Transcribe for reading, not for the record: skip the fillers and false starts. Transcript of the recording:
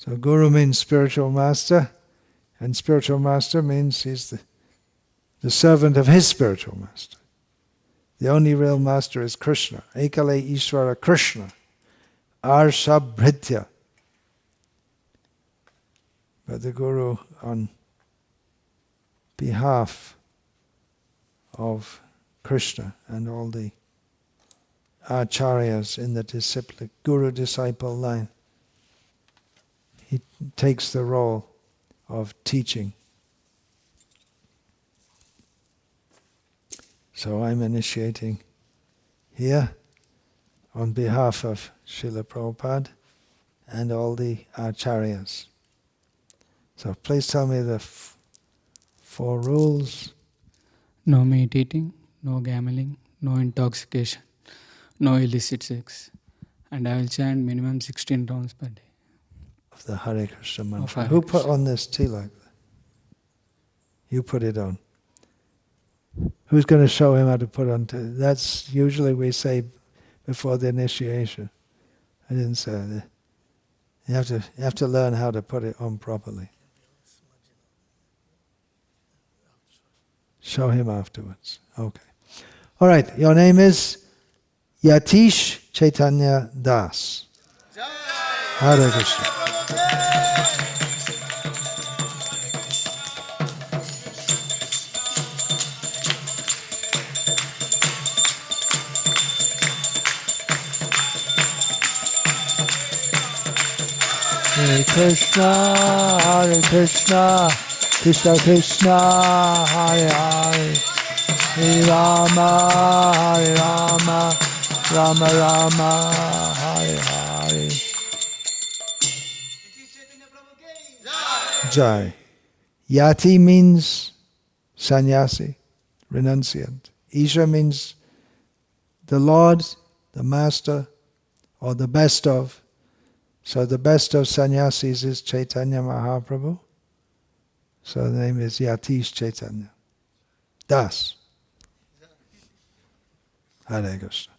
So Guru means spiritual master, and spiritual master means he's the servant of his spiritual master. The only real master is Krishna. Ekale Ishvara Krishna. Arshabhritya. But the Guru, on behalf of Krishna and all the acharyas in the guru-disciple line, he takes the role of teaching. So I'm initiating here on behalf of Srila Prabhupada and all the acharyas. So please tell me the 4 rules. No meat eating, no gambling, no intoxication, no illicit sex. And I will chant minimum 16 rounds per day. Of the Hare Krishna mantra. Hare Who put Krishna. on this tilak? You put it on. Who's going to show him how to put on tilak? That's usually we say before the initiation. I didn't say that. You have to learn how to put it on properly. Show him afterwards. Okay. All right. Your name is Yatish Chaitanya Das. Hare Krishna. Hare Krishna, Krishna Krishna, Hare Hare, Hare Rama, Rama Rama, Hare Hare. Jai. Yati means sannyasi, renunciant. Isha means the Lord, the Master, or the best of. So the best of sannyasis is Chaitanya Mahaprabhu. So the name is Yatish Chaitanya Das. Hare Krishna.